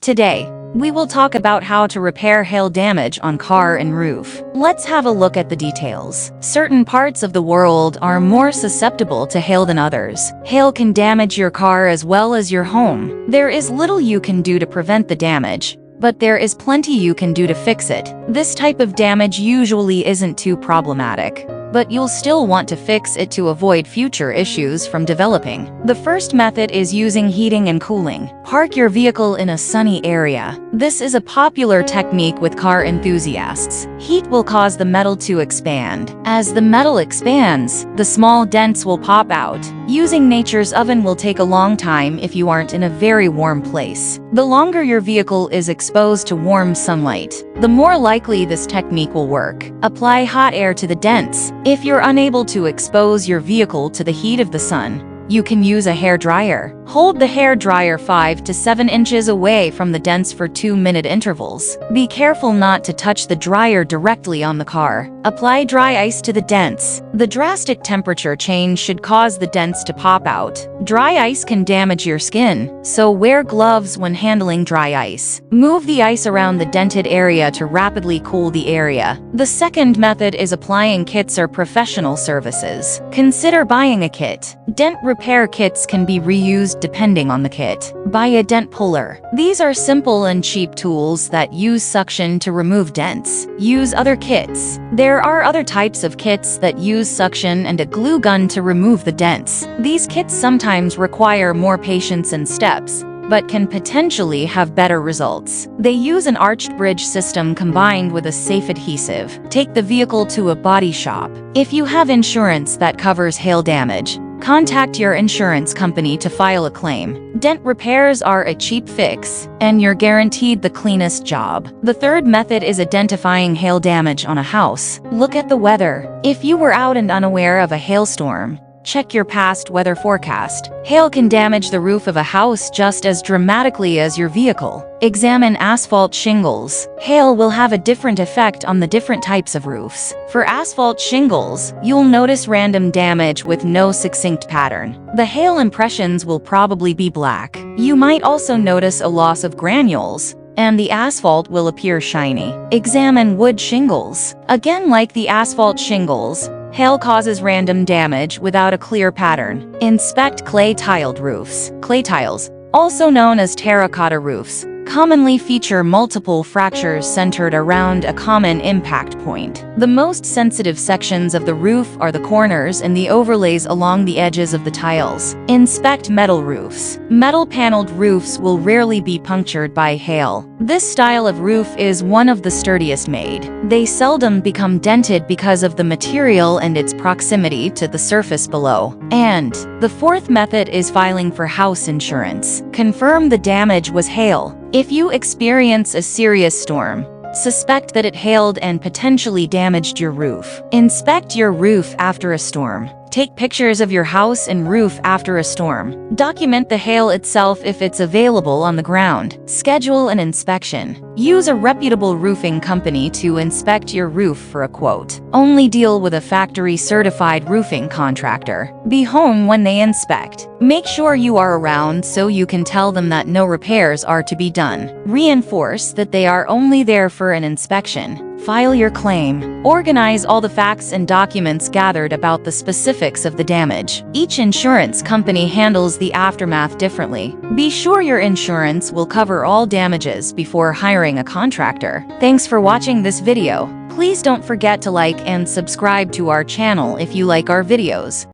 Today, we will talk about how to repair hail damage on car and roof. Let's have a look at the details. Certain parts of the world are more susceptible to hail than others. Hail can damage your car as well as your home. There is little you can do to prevent the damage, but there is plenty you can do to fix it. This type of damage usually isn't too problematic, but you'll still want to fix it to avoid future issues from developing. The first method is using heating and cooling. Park your vehicle in a sunny area. This is a popular technique with car enthusiasts. Heat will cause the metal to expand. As the metal expands, the small dents will pop out. Using nature's oven will take a long time if you aren't in a very warm place. The longer your vehicle is exposed to warm sunlight, the more likely this technique will work. Apply hot air to the dents. If you're unable to expose your vehicle to the heat of the sun, you can use a hair dryer. Hold the hair dryer 5 to 7 inches away from the dents for 2-minute intervals. Be careful not to touch the dryer directly on the car. Apply dry ice to the dents. The drastic temperature change should cause the dents to pop out. Dry ice can damage your skin, so wear gloves when handling dry ice. Move the ice around the dented area to rapidly cool the area. The second method is applying kits or professional services. Consider buying a kit. Dent repair kits can be reused depending on the kit. Buy a dent puller. These are simple and cheap tools that use suction to remove dents. Use other kits. There are other types of kits that use suction and a glue gun to remove the dents. These kits sometimes require more patience and steps, but can potentially have better results. They use an arched bridge system combined with a safe adhesive. Take the vehicle to a body shop. If you have insurance that covers hail damage, contact your insurance company to file a claim. Dent repairs are a cheap fix, and you're guaranteed the cleanest job. The third method is identifying hail damage on a house. Look at the weather. If you were out and unaware of a hailstorm, check your past weather forecast. Hail can damage the roof of a house just as dramatically as your vehicle. Examine asphalt shingles. Hail will have a different effect on the different types of roofs. For asphalt shingles, you'll notice random damage with no succinct pattern. The hail impressions will probably be black. You might also notice a loss of granules, and the asphalt will appear shiny. Examine wood shingles. Again, like the asphalt shingles, hail causes random damage without a clear pattern. Inspect clay-tiled roofs. Clay tiles, also known as terracotta roofs, commonly feature multiple fractures centered around a common impact point. The most sensitive sections of the roof are the corners and the overlays along the edges of the tiles. Inspect metal roofs. Metal-paneled roofs will rarely be punctured by hail. This style of roof is one of the sturdiest made. They seldom become dented because of the material and its proximity to the surface below. And the fourth method is filing for house insurance. Confirm the damage was hail. If you experience a serious storm, suspect that it hailed and potentially damaged your roof. Inspect your roof after a storm. Take pictures of your house and roof after a storm. Document the hail itself if it's available on the ground. Schedule an inspection. Use a reputable roofing company to inspect your roof for a quote. Only deal with a factory-certified roofing contractor. Be home when they inspect. Make sure you are around so you can tell them that no repairs are to be done. Reinforce that they are only there for an inspection. File your claim. Organize all the facts and documents gathered about the specifics of the damage. Each insurance company handles the aftermath differently. Be sure your insurance will cover all damages before hiring a contractor. Thanks for watching this video. Please don't forget to like and subscribe to our channel if you like our videos.